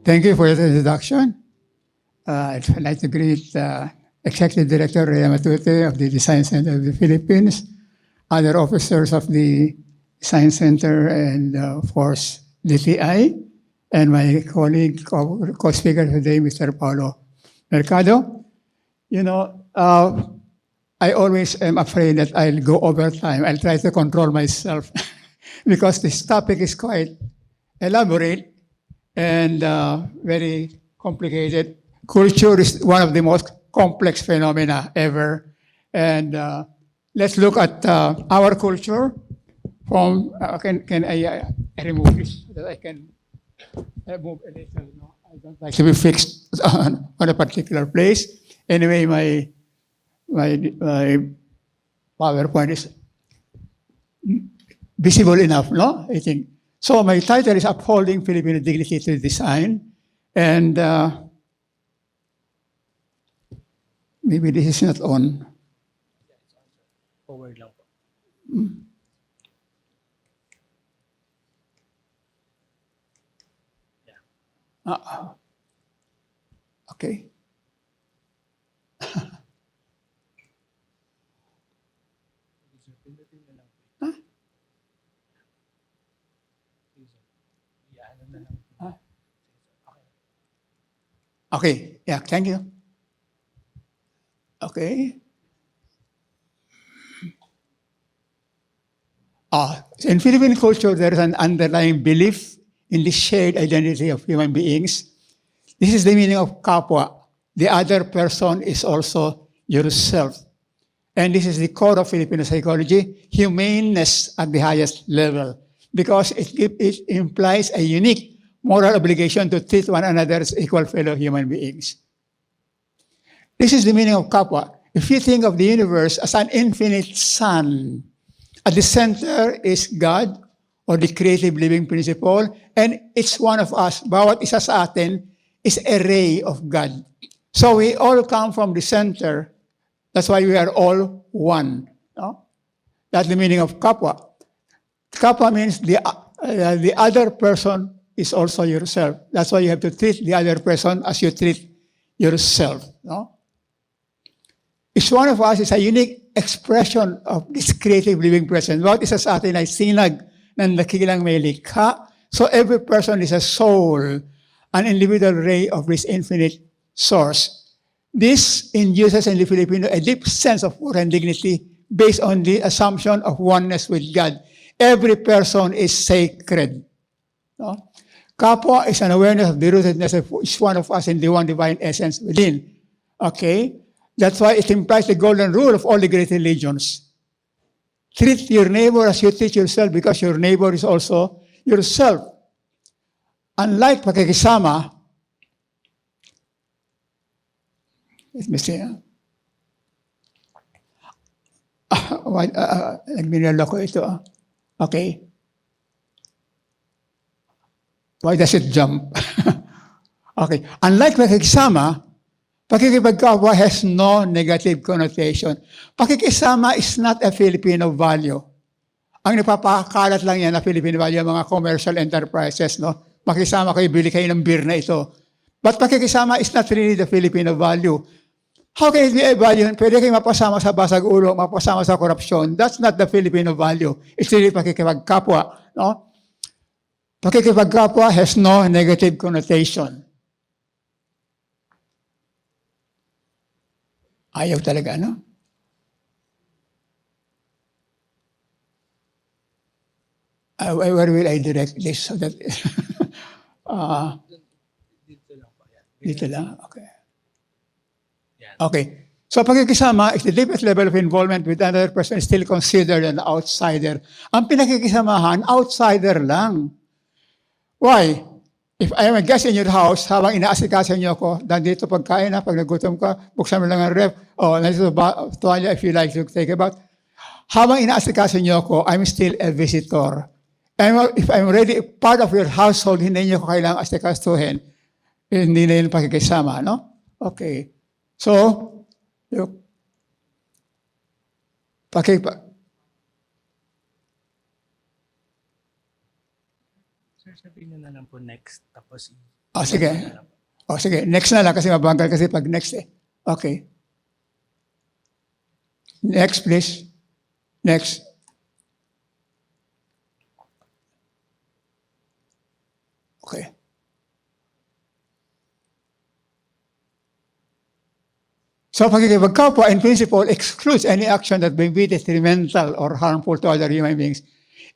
Thank you for the introduction. I'd like to greet Executive Director Rhea Matute of the Design Center of the Philippines, other officers of the Design Center and Force DTI, and my colleague, co-speaker today, Mr. Paulo Mercado. You know, I always am afraid that I'll go over time. I'll try to control myself because this topic is quite elaborate and very complicated. Culture is one of the most complex phenomena ever. And let's look at our culture from, can I remove this so that I can move a little? No? I don't like to be fixed on a particular place. Anyway, my PowerPoint is visible enough, no? I think. So my title is Upholding Filipino Dignity Through Design. And maybe this is not on. Forward lang po. Okay. Okay, yeah, thank you. Okay. In Philippine culture, there is an underlying belief in the shared identity of human beings. This is the meaning of kapwa. The other person is also yourself. And this is the core of Filipino psychology, humaneness at the highest level, because it implies a unique moral obligation to treat one another as equal fellow human beings. This is the meaning of kapwa. If you think of the universe as an infinite sun, at the center is God, or the creative living principle, and it's one of us. Bawat isa sa atin is a ray of God. So we all come from the center. That's why we are all one. No? That's the meaning of kapwa. Kapwa means the other person is also yourself. That's why you have to treat the other person as you treat yourself. No? Each one of us is a unique expression of this creative living presence. Bawat isa sa atin ay sinag ng dakilang may likha. So every person is a soul, an individual ray of this infinite source. This induces in the Filipino a deep sense of worth and dignity based on the assumption of oneness with God. Every person is sacred. No? Kapwa is an awareness of the rootedness of each one of us in the one divine essence within. Okay? That's why it implies the golden rule of all the great religions. Treat your neighbor as you treat yourself because your neighbor is also yourself. Unlike pakikisama, let me see. Nagminalo ko ito. Okay. Why does it jump? Okay. Unlike pakikisama, pakikipagkapwa has no negative connotation. Pakikisama is not a Filipino value. Ang napapakalat lang yan na Filipino value, mga commercial enterprises, no? Makisama kayo, bili kayo ng beer na ito. But pakikisama is not really the Filipino value. How can it be a value? Pwede kayo mapasama sa basag ulo, mapasama sa korupsyon. That's not the Filipino value. It's really pakikipagkapwa, no? Pakikipagkapwa has no negative connotation. Ayaw talaga, no? Where will I direct this so that... dito lang, okay. Okay. So pakikisama is the deepest level of involvement with another person is still considered an outsider. Ang pinakikisamahan, outsider lang. Why? If I am a guest in your house, habang inaasikasan niyo ako, nandito pagkain na, pag nagutom ka, buksan mo lang ang ref, nandito tuwalya if you like to take a bath. Habang inaasikasan niyo ako, I'm still a visitor. And if I'm already part of your household, hindi niyo ko kailangang asikasuhin. Hindi na yun pakikisama, no? Okay. So, Sir, sabihin nyo na lang po next, tapos O, sige. O, sige. Next na lang kasi mabagal kasi pag next eh. Okay. Next, please. Next. Okay. So, pagkikipagkapwa in principle excludes any action that may be detrimental or harmful to other human beings.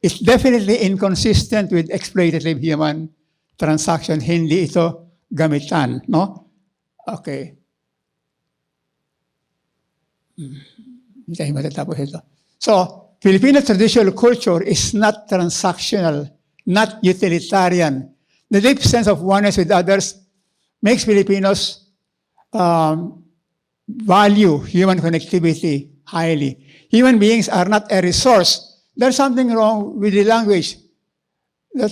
It's definitely inconsistent with exploitative human transaction. Hindi ito gamitan, no? Okay. Hindi tayo matatapos ito. So, Filipino traditional culture is not transactional, not utilitarian. The deep sense of oneness with others makes Filipinos value human connectivity highly. Human beings are not a resource. There's something wrong with the language that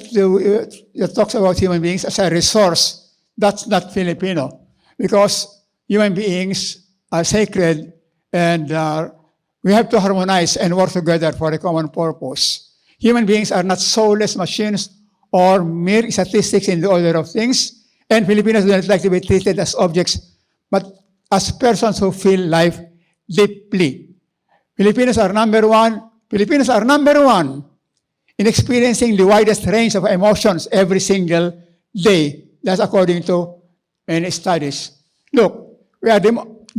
talks about human beings as a resource. That's not Filipino, because human beings are sacred and we have to harmonize and work together for a common purpose. Human beings are not soulless machines or mere statistics in the order of things, and Filipinos do not like to be treated as objects, but as persons who feel life deeply. Filipinos are number one in experiencing the widest range of emotions every single day. That's according to many studies. Look, we are the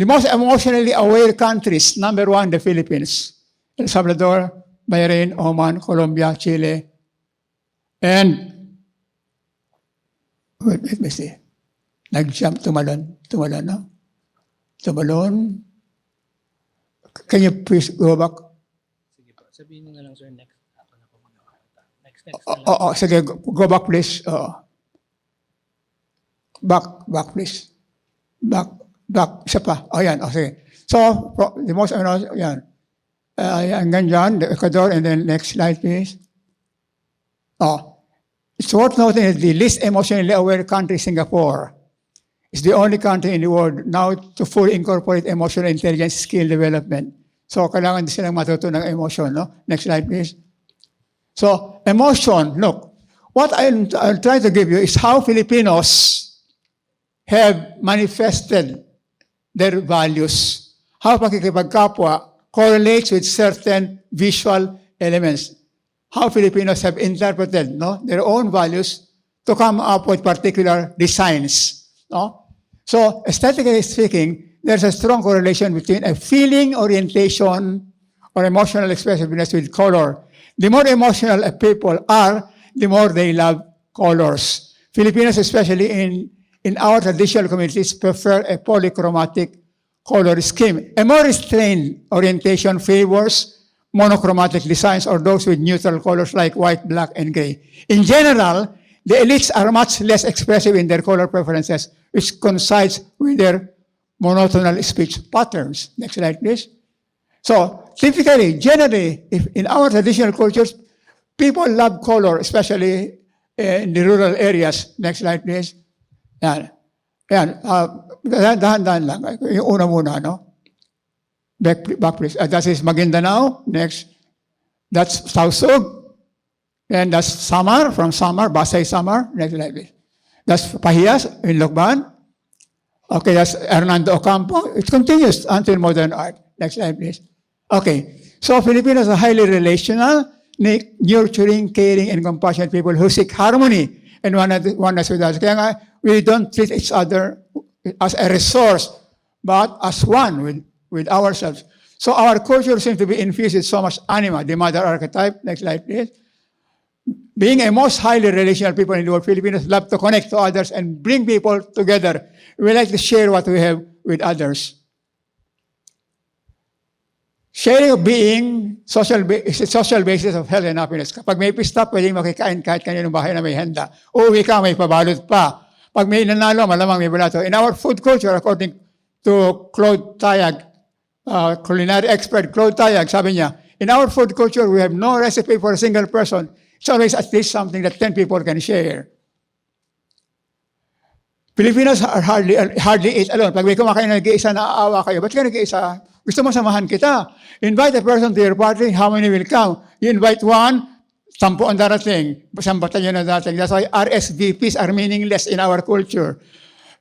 most emotionally aware countries. Number one, the Philippines. El Salvador, Bahrain, Oman, Colombia, Chile. And, let me see. Nag-jump, tumalon, no? Tumalon. Can you please go back? Sige po. Sabihin niyo na lang, sir, next. Ako na po magkakata. Next na lang. Sige, go back, please. Back, please. Back. Isa pa. Yan. Okay. So, the most, yan. Hanggang dyan, the Ecuador, and then next slide, please. It's worth noting that the least emotionally aware country, Singapore, is the only country in the world now to fully incorporate emotional intelligence skill development. So, kailangan din silang matuto ng emotion, no? Next slide, please. So, emotion, look, what I'll try to give you is how Filipinos have manifested their values. How pakikipagkapwa correlates with certain visual elements. How Filipinos have interpreted, no, their own values to come up with particular designs. No? So, aesthetically speaking, there's a strong correlation between a feeling orientation or emotional expressiveness with color. The more emotional a people are, the more they love colors. Filipinos, especially in our traditional communities, prefer a polychromatic color scheme. A more restrained orientation favors monochromatic designs or those with neutral colors like white, black, and gray. In general, the elites are much less expressive in their color preferences, which coincides with their monotonal speech patterns. Next slide, please. So, typically, generally, if in our traditional cultures, people love color, especially in the rural areas. Next slide, please. Yan. Dahan-dahan lang. Yung una muna, no? Back please. That is Maguindanao. Next. That's Tausug. And that's Samar, from Samar, Basay Samar. Next slide, please. That's Pahias in Lokban. Okay, that's Hernando Ocampo. It continues until modern art. Next slide, please. Okay. So Filipinos are highly relational, nurturing, caring, and compassionate people who seek harmony and oneness with us. Kaya nga, we don't treat each other as a resource, but as one with ourselves. So our culture seems to be infused with so much anima, the mother archetype. Next slide, please. Being a most highly relational people in the world, Filipinos love to connect to others and bring people together. We like to share what we have with others. Sharing of being is a social basis of health and happiness. Kapag may pista, pwedeng makikain kahit kaninong bahay na may handa. Uwi ka, may pabalot pa. Pag may nanalo, malamang may balato. In our food culture, according to Claude Tayag, culinary expert Claude Tayag, sabi niya, in our food culture, we have no recipe for a single person. It's always at least something that 10 people can share. Filipinos are hardly eat alone. Pag may kumakain na nag-iisa, naaawa kayo. Ba't ka nag-iisa? Gusto mo samahan kita. Invite a person to your party, how many will come? You invite one, 10 ang darating, isang batalyon na darating. That's why RSVPs are meaningless in our culture.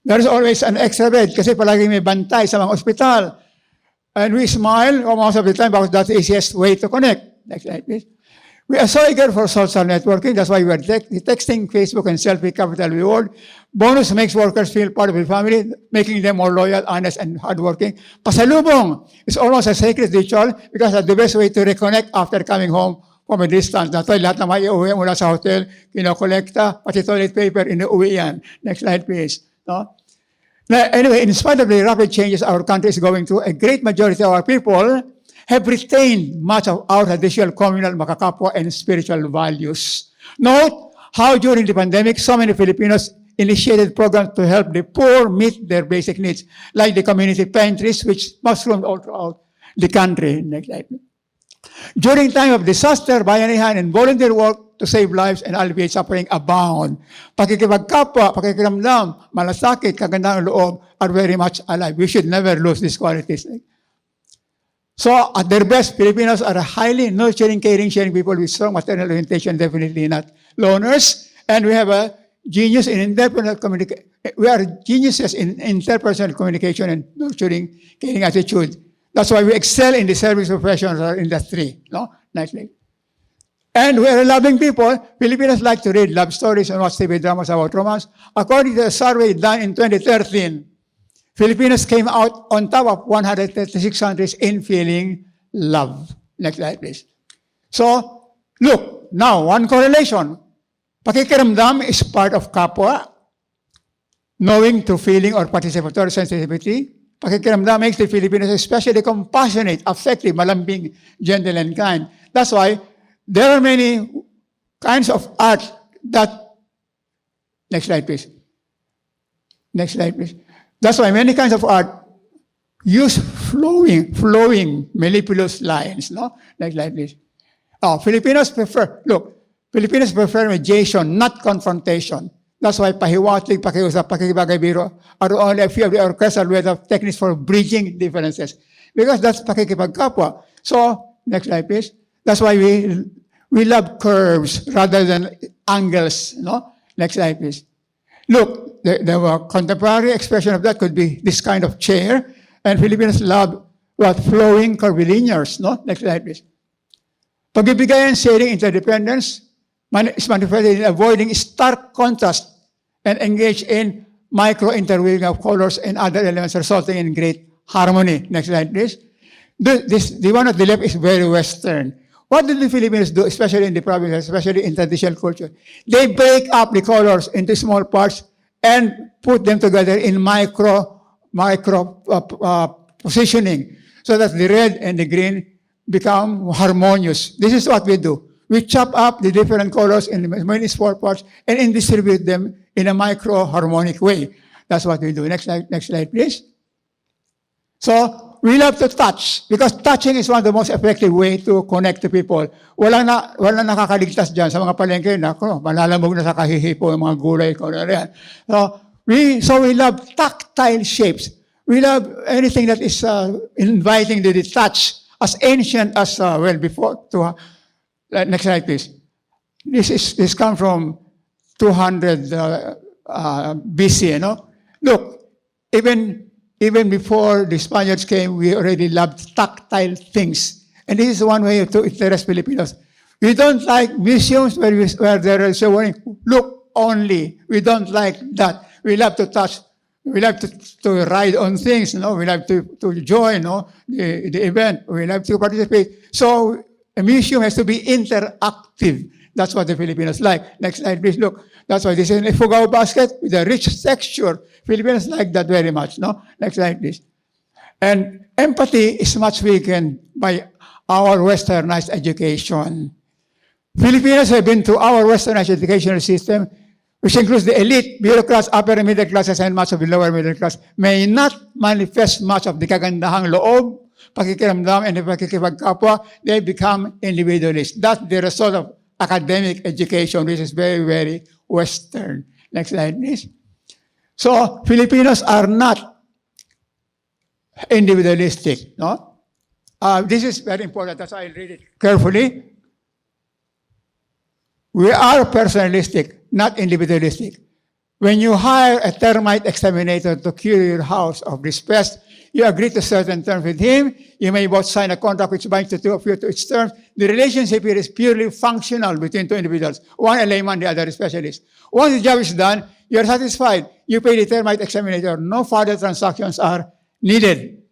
There's always an extra bed kasi palagi may bantay sa mga ospital. And we smile most of the time because that's the easiest way to connect. Next slide, please. We are so eager for social networking. That's why we are texting, Facebook, and selfie capital reward. Bonus makes workers feel part of the family, making them more loyal, honest, and hardworking. Pasalubong is almost a sacred ritual because that's the best way to reconnect after coming home from a distance. That's why lahat na may iuwi mula sa hotel, kinokolekta, pati toilet paper, inuuwi yan. Next slide, please. No? Now, anyway, in spite of the rapid changes our country is going through, a great majority of our people have retained much of our traditional communal, makakapwa, and spiritual values. Note how during the pandemic, so many Filipinos initiated programs to help the poor meet their basic needs, like the community pantries, which mushroomed all throughout the country. Next slide. During time of disaster, bayanihan and volunteer work to save lives and alleviate suffering abound. Pakikipagkapwa, pakikiramdam, malasakit, kagandang loob are very much alive. We should never lose these qualities. So, at their best, Filipinos are a highly nurturing, caring, sharing people with strong maternal orientation, definitely not loners. And we have a genius in interpersonal communication. We are geniuses in interpersonal communication and nurturing, caring attitude. That's why we excel in the service profession or industry. No? Nicely. And we are loving people. Filipinos like to read love stories and watch TV dramas about romance. According to a survey done in 2013, Filipinos came out on top of 136 countries in feeling love. Next slide, please. So, look, now, one correlation. Pakikiramdam is part of kapwa. Knowing through feeling or participatory sensitivity. Pakikiramdam makes the Filipinos especially compassionate, affective, malambing, gentle, and kind. That's why there are many kinds of art that... Next slide, please. Next slide, please. That's why many kinds of art use flowing, mellifluous lines, no? Next slide, please. Filipinos prefer mediation, not confrontation. That's why pahiwatig, pakiusap, pakikibagay-biro are only a few of the orchestral ways of techniques for bridging differences. Because that's pakikipagkapwa. So, next slide, please. That's why we love curves rather than angles, no? Next slide, please. Look, the contemporary expression of that could be this kind of chair, and Filipinos love flowing curvilinears, no? Next slide, please. Pagbibigayan, sharing, interdependence is manifested in avoiding stark contrast and engage in micro-interweaving of colors and other elements resulting in great harmony. Next slide, please. The one at the left is very Western. What do the Filipinos do, especially in the province, especially in traditional culture? They break up the colors into small parts and put them together in micro positioning so that the red and the green become harmonious. This is what we do. We chop up the different colors in many small parts and distribute them in a micro-harmonic way. That's what we do. Next slide, please. So, we love to touch because touching is one of the most effective way to connect to people. Wala nakakaligtas dyan sa mga palengke. Nako, malalamog na sa kahihipo yung mga gulay ko. So we love tactile shapes. We love anything that is inviting the touch, as ancient as before. Next slide, please. This comes from 200 BC. Look, even before the Spaniards came, we already loved tactile things. And this is one way to interest Filipinos. We don't like museums where there is a warning, look only. We don't like that. We love to touch. We love to ride on things. We love to join the event. We love to participate. So a museum has to be interactive. That's what the Filipinos like. Next slide, please. Look, that's why this is a fugao basket with a rich texture. Filipinos like that very much. Next slide, please. And empathy is much weakened by our westernized education. Filipinos have been through our westernized educational system, which includes the elite, bureaucrats, upper and middle classes, and much of the lower middle class, may not manifest much of the kagandahang loob, pakikiramdam, and the pakikipagkapwa. They become individualists. That's the result of academic education, which is very, very Western. Next slide, please. So, Filipinos are not individualistic. This is very important. That's why I'll read it carefully. We are personalistic, not individualistic. When you hire a termite exterminator to cure your house of this pest, you agree to certain terms with him. You may both sign a contract which binds the two of you to its terms. The relationship here is purely functional between two individuals. One a layman, the other a specialist. Once the job is done, you are satisfied. You pay the termite exterminator. No further transactions are needed.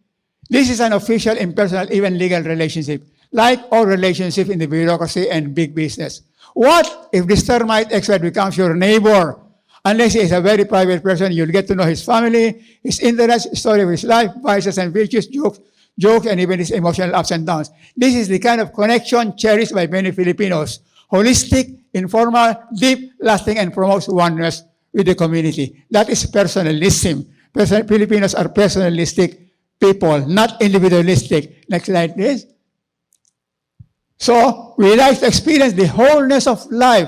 This is an official, impersonal, even legal relationship, like all relationships in the bureaucracy and big business. What if this termite expert becomes your neighbor? Unless he is a very private person, you'll get to know his family, his interests, story of his life, vices and virtues, jokes, and even his emotional ups and downs. This is the kind of connection cherished by many Filipinos. Holistic, informal, deep, lasting, and promotes oneness with the community. That is personalism. Filipinos are personalistic people, not individualistic. Next slide, please. So, we like to experience the wholeness of life.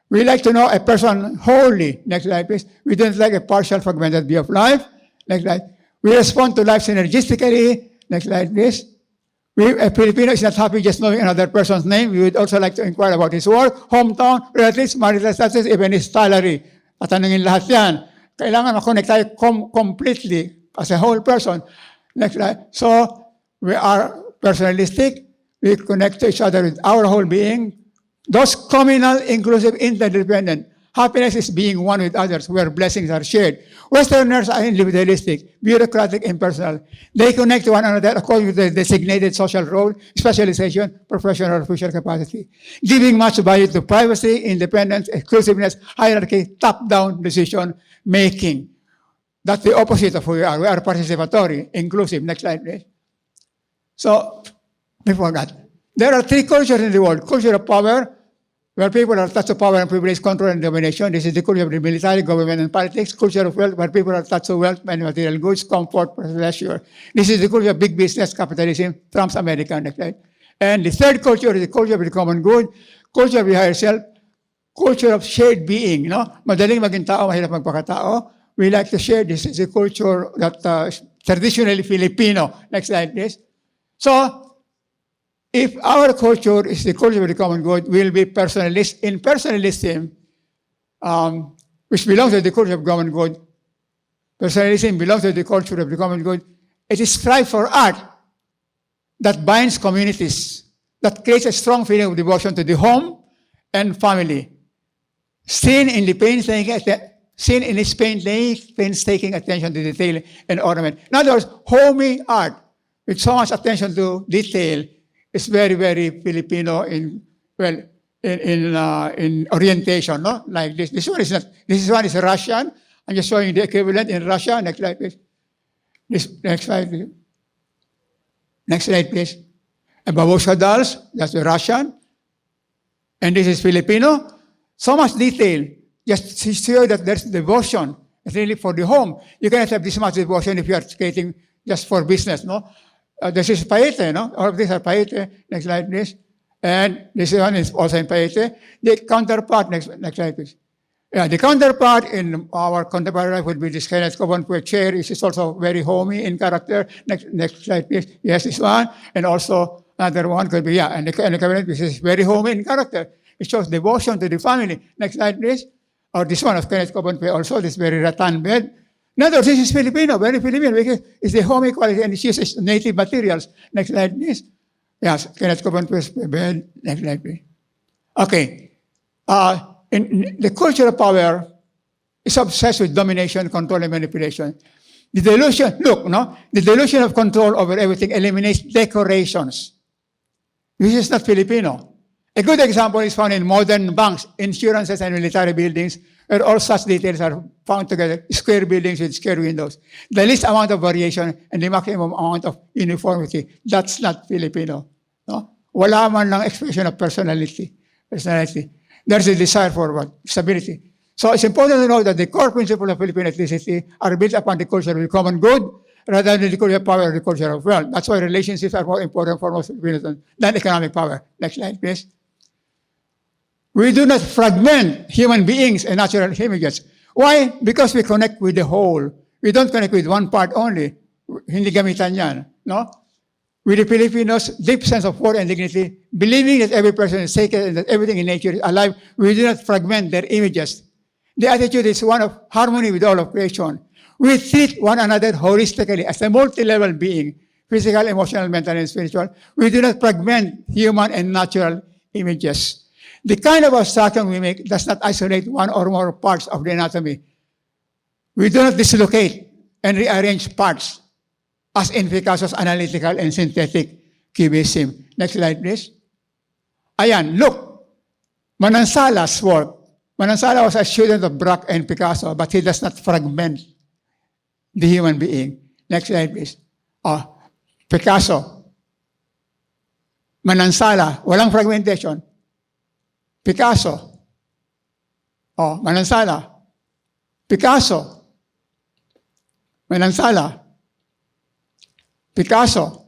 We like to know a person wholly. Next slide, please. We don't like a partial, fragmented view of life. Next slide. We respond to life synergistically. Next slide, please. A Filipino is not happy just knowing another person's name. We would also like to inquire about his work, hometown, relatives, marital status, even his salary. Tatanungin lahat yan. Kailangan makonect tayo completely as a whole person. Next slide. So, we are personalistic. We connect to each other with our whole being. Those communal, inclusive, interdependent. Happiness is being one with others, where blessings are shared. Westerners are individualistic, bureaucratic, impersonal. They connect to one another according to their designated social role, specialization, professional or official capacity, giving much value to privacy, independence, exclusiveness, hierarchy, top-down decision-making. That's the opposite of who we are. We are participatory, inclusive. Next slide, please. So, before that, there are three cultures in the world. Culture of power, where people are attached to power and privilege, control and domination. This is the culture of the military, government, and politics. Culture of wealth, where people are attached to wealth and material goods, comfort, pleasure. This is the culture of big business, capitalism, Trump's America. Next slide. And the third culture is the culture of the common good, culture of the higher self, culture of shared being. No? Madaling maging tao, mahirap magpakatao. We like to share. This is a culture that traditionally Filipino. Next slide, please. So, if our culture is the culture of the common good, we'll be personalist. In personalism, which belongs to the culture of common good, personalism belongs to the culture of the common good. It is strive for art that binds communities, that creates a strong feeling of devotion to the home and family. Seen in its painstaking attention to detail and ornament. In other words, homey art with so much attention to detail. It's very, very Filipino in orientation, no? Like this. This one is not. This one is Russian. I'm just showing the equivalent in Russia. Next slide, please. Next slide, please. Next slide, please. A babushka dolls. That's the Russian. And this is Filipino. So much detail. Just to show that there's devotion. It's really for the home. You cannot have this much devotion if you are creating just for business, no? This is paete, no? All of these are paete. Next slide, please. And this one is also in paete. The counterpart, next slide, please. Yeah, the counterpart in our contemporary life would be this Kenneth Covenant chair. This is also very homey in character. Next slide, please. Yes, this one. And also another one could be, and the Covenant, this is very homey in character. It shows devotion to the family. Next slide, please. Or this one of Kenneth Covenant also, this very rattan bed. In other words, this is Filipino, very Filipino, because it's the homey quality and it uses native materials. Next slide, please. Yes, Kenneth Covenant bed. Next slide, please. Okay. In the culture of power is obsessed with domination, control, and manipulation. The delusion of control over everything eliminates decorations. This is not Filipino. A good example is found in modern banks, insurances, and military buildings, where all such details are found together, square buildings with square windows. The least amount of variation and the maximum amount of uniformity. That's not Filipino. No? Wala man lang expression of personality. There's a desire for what? Stability. So it's important to know that the core principles of Philippine ethnicity are built upon the culture of the common good rather than the culture of power or the culture of wealth. That's why relationships are more important for most Filipinos than economic power. Next slide, please. We do not fragment human beings and natural images. Why? Because we connect with the whole. We don't connect with one part only. Hindi gamitan yan. No? with the Filipinos' deep sense of worth and dignity, believing that every person is sacred and that everything in nature is alive, we do not fragment their images. The attitude is one of harmony with all of creation. We treat one another holistically as a multi-level being, physical, emotional, mental, and spiritual. We do not fragment human and natural images. The kind of abstraction we make does not isolate one or more parts of the anatomy. We do not dislocate and rearrange parts, as in Picasso's analytical and synthetic cubism. Next slide, please. Ayan, look. Manansala's work. Manansala was a student of Braque and Picasso, but he does not fragment the human being. Next slide, please. Picasso. Manansala, walang fragmentation. Picasso. Manansala. Picasso. Manansala. Picasso,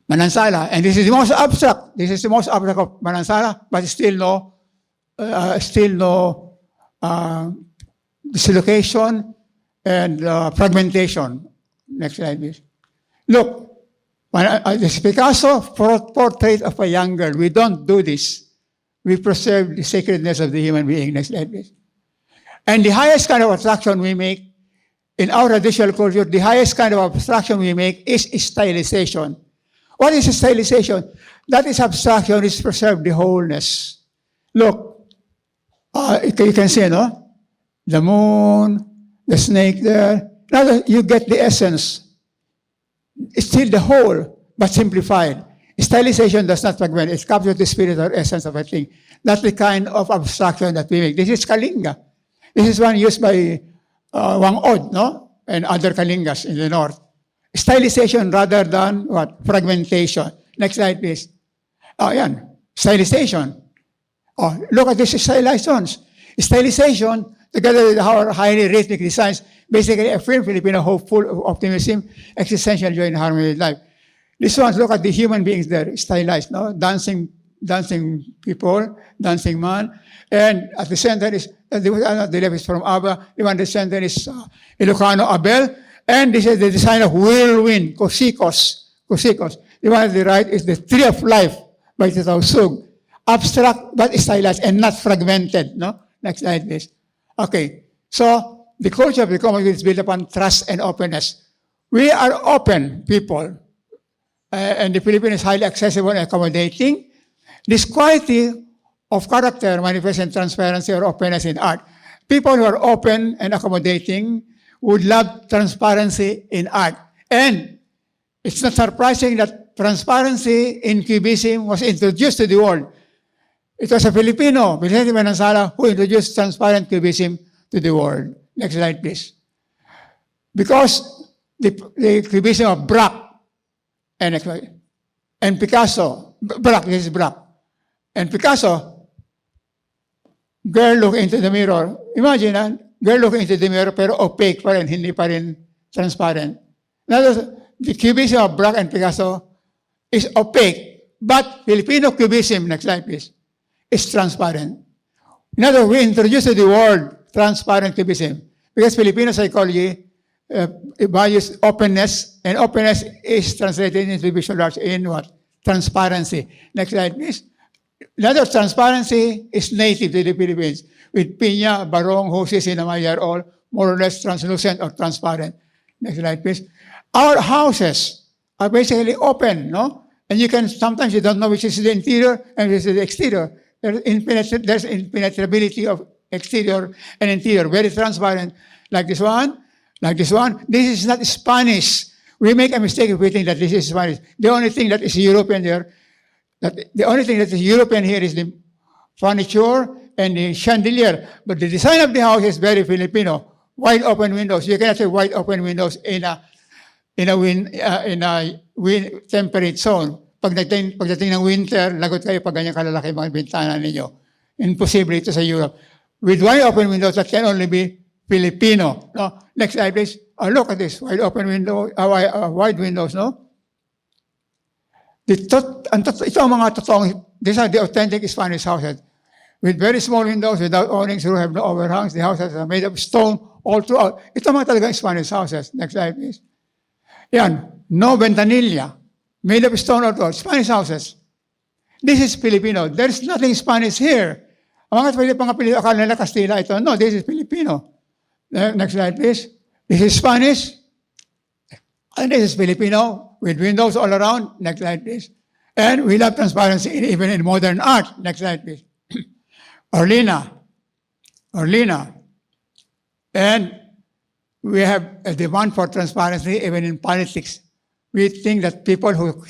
Manansala, and this is the most abstract. This is the most abstract of Manansala, but still no dislocation and fragmentation. Next slide, please. Look, this Picasso portrait of a young girl. We don't do this. We preserve the sacredness of the human being. Next slide, please. And the highest kind of abstraction we make in our traditional culture, the highest kind of abstraction we make is stylization. What is stylization? That is abstraction, is preserve the wholeness. Look, you can see, no? The moon, the snake there. Now you get the essence. It's still the whole, but simplified. Stylization does not fragment. It captures the spirit or essence of a thing. That's the kind of abstraction that we make. This is Kalinga. This is one used by Wang Od, no? And other Kalingas in the north. Stylization rather than what? Fragmentation. Next slide, please. Yan. Stylization. Look at these stylizations. Stylization, together with our highly rhythmic designs, basically affirm Filipino hope, full of optimism, existential joy, and harmony with life. This one, look at the human beings there, stylized, no? Dancing people, dancing man. And at the center is, the left is from Abba, the one at the center is Ilocano Abel, and this is the design of whirlwind, Cosikos. The one at the right is the Tree of Life by Titao Sug. Abstract, but stylized and not fragmented, no? Next slide, please. Okay, so the culture of the common good is built upon trust and openness. We are open people, and the Philippine is highly accessible and accommodating. This quality of character manifests in transparency or openness in art. People who are open and accommodating would love transparency in art. And it's not surprising that transparency in Cubism was introduced to the world. It was a Filipino, Vicente Manansala, who introduced transparent Cubism to the world. Next slide, please. Because the Cubism of Braque and Picasso, Braque, this is Braque, and Picasso, girl looking into the mirror. Imagine, girl looking into the mirror pero opaque pa rin, hindi pa rin transparent. Now, the Cubism of Braque and Picasso is opaque, but Filipino Cubism, next slide please, is transparent. In other words, we introduced to the world transparent Cubism because Filipino psychology values openness, and openness is translated into visual arts in what? Transparency. Next slide, please. Another transparency is native to the Philippines, with piña, barong, hoses, sinamay are all more or less translucent or transparent. Next slide, please. Our houses are basically open, no? And you can, sometimes you don't know which is the interior and which is the exterior. There's impenetrability of exterior and interior, very transparent, like this one. This is not Spanish. We make a mistake if we think that this is Spanish. The only thing that is European here, is the furniture and the chandelier. But the design of the house is very Filipino. Wide open windows. You cannot say wide open windows in a temperate zone. Pagdating ng winter, lagot kayo pag ganyan kalalaki mga bintana ninyo. Impossible ito sa Europe. With wide open windows, that can only be Filipino. No? Next slide, please. Look at this. Wide open window, wide windows, no? Ito ang mga totoong, these are the authentic Spanish houses. With very small windows, without awnings, who have no overhangs. The houses are made of stone all throughout. Ito mga talagang Spanish houses. Next slide, please. Yan. no ventanilla, made of stone or wood, Spanish houses. This is Filipino. There's nothing Spanish here. Ang mga Pilipino, akala nila Kastila ito. No, this is Filipino. Next slide, please. This is Spanish. And this is Filipino with windows all around. Next slide, please. And we love transparency even in modern art. Next slide, please. Orlina. And we have a demand for transparency even in politics. We think that people who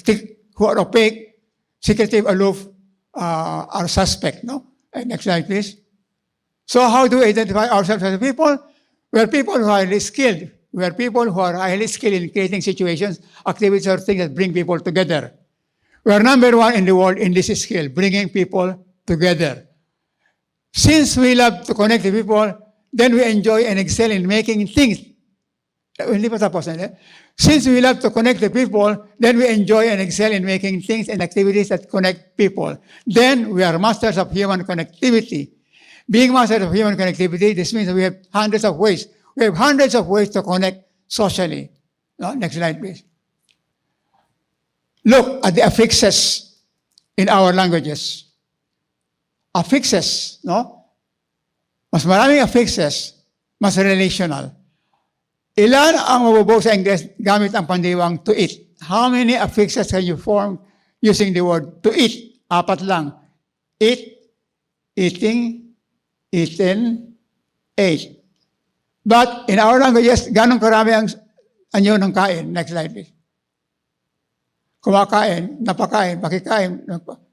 are opaque, secretive, aloof, are suspect, no? And next slide, please. So how do we identify ourselves as people? We are people who are highly skilled. We are people who are highly skilled in creating situations, activities, or things that bring people together. We are number one in the world in this skill, bringing people together. Since we love to connect with people, then we enjoy and excel in making things. Hindi pa tapos na. Since we love to connect the people, then we enjoy and excel in making things and activities that connect people. Then we are masters of human connectivity. Being masters of human connectivity, this means we have hundreds of ways. We have hundreds of ways to connect socially. No? Next slide, please. Look at the affixes in our languages. Affixes, no? Mas maraming affixes, mas relational. Ilan ang mabubuo sa English gamit ang pandiwang to eat? How many affixes can you form using the word to eat? 4 lang. Eat, eating, eaten, ate. But in our languages, ganong karami ang anyo ng kain. Next slide, please. Kumakain, napakain, pakikain,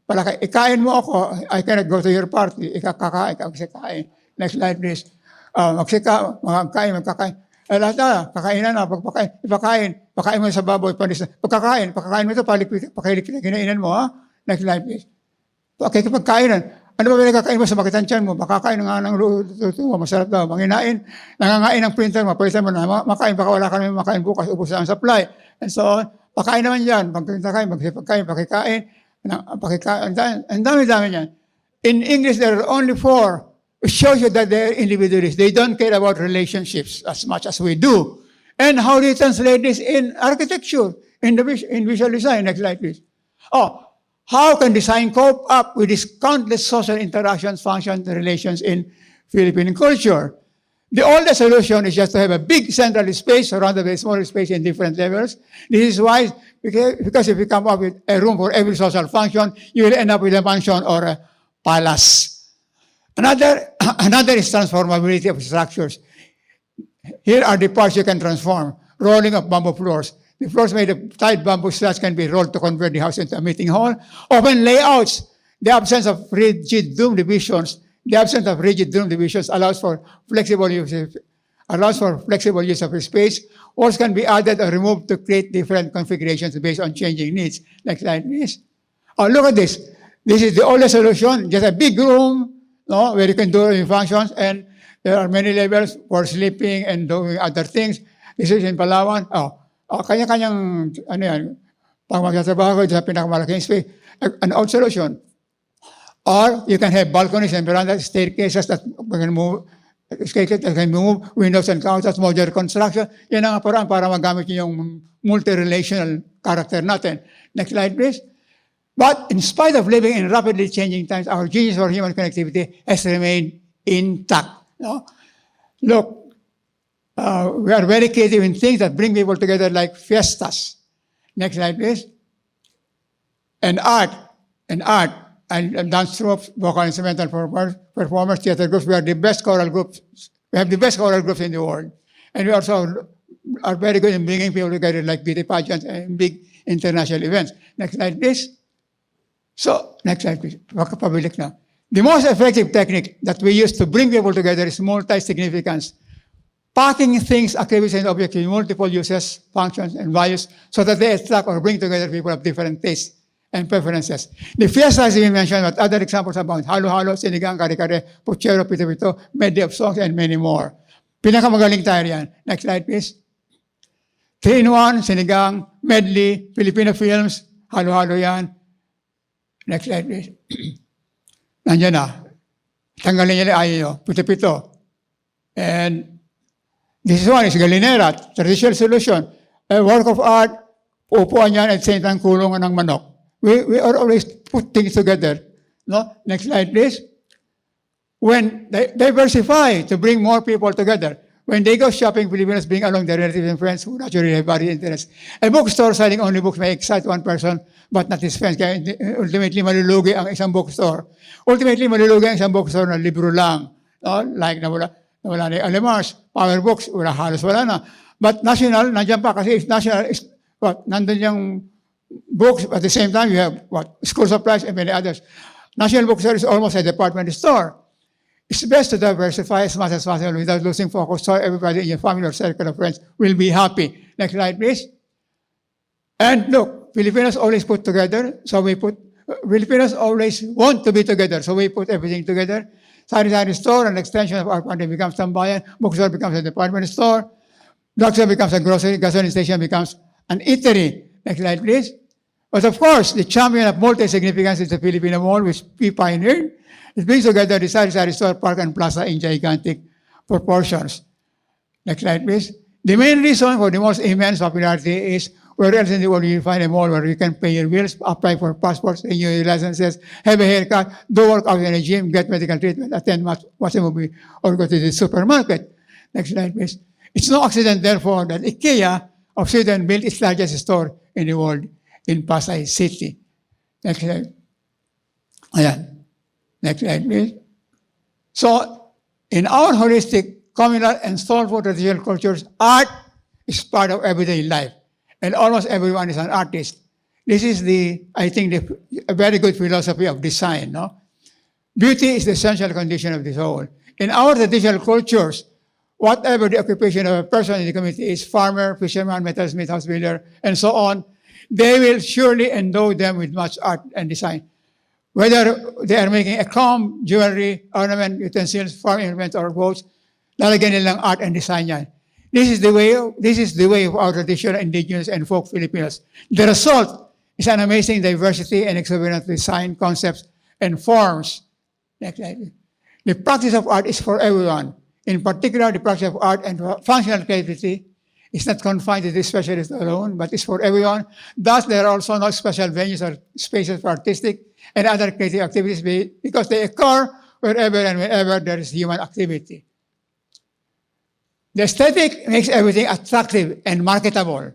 palakain. Ikain mo ako, I cannot go to your party. Ikakakain, kagsikain. Next slide, please. Magkakain. Lahat na, kakainan na, pagpakain, pakain mo sa baboy, panis na. Pagkakain mo ito, pakilikit, kinainan mo, ha? Next slide, please. Pagkainan. Ano ba pinagkakain mo sa makitan tiyan mo? Makakain nga ng luto mo, masarap daw. Mangingain, nangangain ng printer mo, pwede mo na, makain, baka wala ka namin makain bukas, ubos na ang supply. And so on. Pakain naman yan. Pagkakain, pakikain, ang dami-dami yan. In English, there are only 4. It shows you that they're individualists. They don't care about relationships as much as we do. And how do you translate this in architecture, in visual design? Next slide, please. How can design cope up with these countless social interactions, functions, and relations in Philippine culture? The oldest solution is just to have a big central space surrounded by a smaller space in different levels. This is why, because if you come up with a room for every social function, you will end up with a mansion or a palace. Another is transformability of structures. Here are the parts you can transform. Rolling of bamboo floors. The floors made of tight bamboo slats can be rolled to convert the house into a meeting hall. Open layouts. The absence of rigid doom divisions. Allows for flexible use of space. Walls can be added or removed to create different configurations based on changing needs. Next slide, please. Look at this. This is the oldest solution. Just a big room, no, where you can do your functions, and there are many levels for sleeping and doing other things. This is in Palawan. Kanya-kanyang, pang magsatrabaho sa pinakamalaking space. An old solution. Or you can have balconies and verandas, staircases that can move, windows and counters, modular construction. Yan ang paraan para magamit yung multi-relational character natin. Next slide, please. But in spite of living in rapidly changing times, our genius for human connectivity has remained intact. No? Look, we are very creative in things that bring people together like fiestas. Next slide, please. And art, and dance troops, vocal instrumental performers, theater groups. We are the best choral groups. We have the best choral groups in the world. And we also are very good in bringing people together like beauty pageants and big international events. Next slide, please. So, next slide, please. Pabilik na. The most effective technique that we use to bring people together is multi-significance. Packing things, activities, and objects in multiple uses, functions, and values so that they attract or bring together people of different tastes and preferences. The fiestas we mentioned, but other examples about halo-halo, sinigang, kare-kare, puchero, pito-pito, medley of songs, and many more. Pinakamagaling tayo yan. Next slide, please. 3-in-1, sinigang, medley, Filipino films, halo-halo yan. Next slide, please. Nandiyan na. Tanggalin niya ayaw nyo. Pito-pito. And this one is galinera, traditional solution. A work of art upuan yan at same time kulungan ng manok. We are always put things together. No? Next slide, please. When they diversify to bring more people together. When they go shopping, Filipinos bring along their relatives and friends who naturally have varied interests. A bookstore selling only books may excite one person, but not his friends. Kaya ultimately, malulugi ang isang bookstore. Ultimately, malulugi ang isang bookstore na libro lang. No? Like nawala na yung Alemars, Power Books, halos wala na. But national, nandiyan pa kasi if national is what? Nandun yung books, at the same time you have what? School supplies and many others. National bookstore is almost a department store. It's best to diversify as much as possible without losing focus so everybody in your family or circle of friends will be happy. Next slide, please. And look, Filipinos always put together, so Filipinos always want to be together, so we put everything together. Sari-sari store, an extension of our country becomes tambayan, bookstore becomes a department store, drugstore becomes a grocery, gasoline station becomes an eatery. Next slide, please. But of course, the champion of multi-significance is the Filipino Mall, which we pioneered. It brings together the sari-sari store, park, and plaza in gigantic proportions. Next slide, please. The main reason for the most immense popularity is where else in the world you find a mall where you can pay your bills, apply for passports, renew your licenses, have a haircut, do work out in a gym, get medical treatment, attend watch a movie, or go to the supermarket. Next slide, please. It's no accident, therefore, that IKEA of Sweden built its largest store in the world in Pasay City. Next slide. Ayan. Next slide, please. So, in our holistic, communal, and soulful traditional cultures, art is part of everyday life. And almost everyone is an artist. This is I think, a very good philosophy of design. No? Beauty is the essential condition of the soul. In our traditional cultures, whatever the occupation of a person in the community is, farmer, fisherman, metalsmith, house builder, and so on, they will surely endow them with much art and design. Whether they are making a comb, jewelry, ornament, utensils, farm implements, or boats, lalagyan nilang art and design yan. This is the way of our traditional indigenous and folk Filipinos. The result is an amazing diversity and exuberant design concepts and forms. Next slide. The practice of art is for everyone. In particular, the practice of art and functional creativity is not confined to the specialist alone, but is for everyone. Thus, there are also no special venues or spaces for artistic and other creative activities because they occur wherever and whenever there is human activity. The aesthetic makes everything attractive and marketable.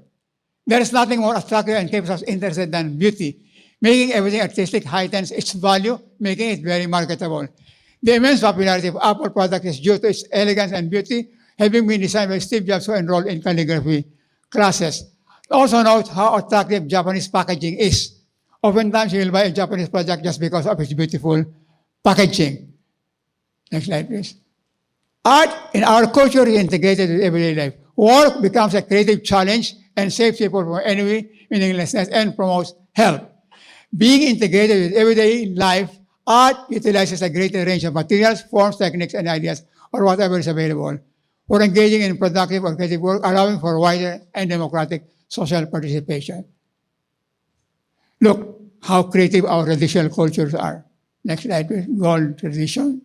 There is nothing more attractive and keeps us interested than beauty. Making everything artistic heightens its value, making it very marketable. The immense popularity of Apple products is due to its elegance and beauty, having been designed by Steve Jobs, who enrolled in calligraphy classes. Also note how attractive Japanese packaging is. Oftentimes, you will buy a Japanese product just because of its beautiful packaging. Next slide, please. Art in our culture is integrated with everyday life. Work becomes a creative challenge and saves people from envy, meaninglessness, and promotes health. Being integrated with everyday life, art utilizes a greater range of materials, forms, techniques, and ideas, or whatever is available, for engaging in productive or creative work, allowing for wider and democratic social participation. Look how creative our traditional cultures are. Next slide, please. Gold tradition.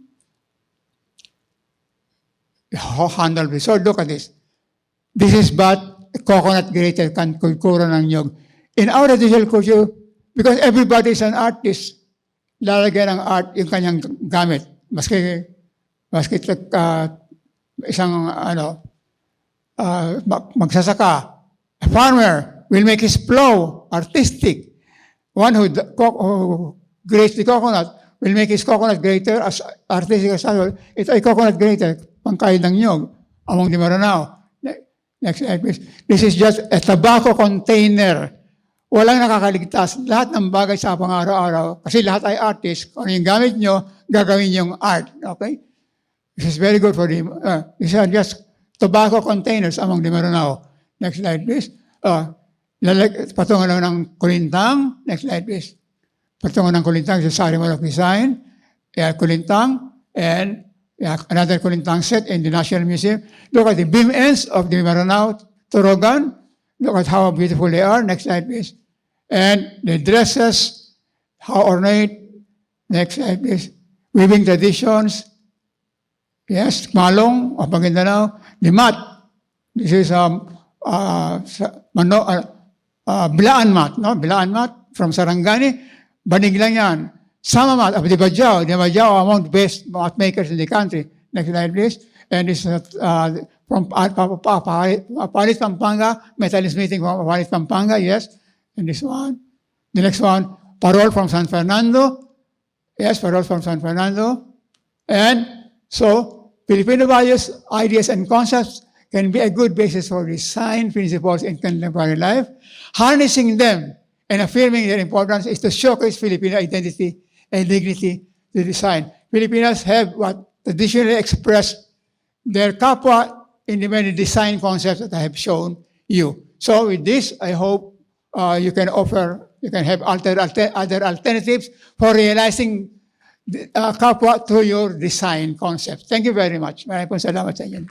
How handle this? So look at this. This is but a coconut grater kultura ng nyog. In our traditional culture, because everybody is an artist, lalagyan ng art yung kanyang gamit. Maski isang magsasaka. A farmer will make his plow artistic. One who grates the coconut will make his coconut grater as artistic as possible. Ito ay coconut grater, pangkain ng nyog, among di Maranao. Next slide, please. This is just a tobacco container. Walang nakakaligtas. Lahat ng bagay sa pang-araw-araw, kasi lahat ay artist. Kung yung gamit nyo, gagawin yung art. Okay? This is very good for them. These are just tobacco containers among the Maranao. Next slide, please. Patungan lang ng kulintang. Next slide, please. Patungan ng kulintang sa ceremony of design. Kulintang. And another kulintang set in the National Museum. Look at the beam ends of the Maranao Torogan. Look at how beautiful they are. Next slide, please. And the dresses, how ornate. Next slide, please. Weaving traditions. Yes, Malong of Maguindanao. The mat. This is Bilaan mat, no? Bilaan mat from Sarangani, banig lang yan. Sama mat of the Bajau among the best mat makers in the country. Next slide, please. And this is from Palit Pampanga, Metalist meeting from Palit Pampanga, yes. And this one. The next one, Parol from San Fernando. Yes, Parol from San Fernando. And so, Filipino values, ideas, and concepts can be a good basis for design principles in contemporary life. Harnessing them and affirming their importance is to showcase Filipino identity and dignity to design. Filipinos have what traditionally expressed their kapwa in the many design concepts that I have shown you. So with this, I hope you can have other alternatives for realizing kapwa through your design concepts. Thank you very much. Maraming po salamat sa inyo.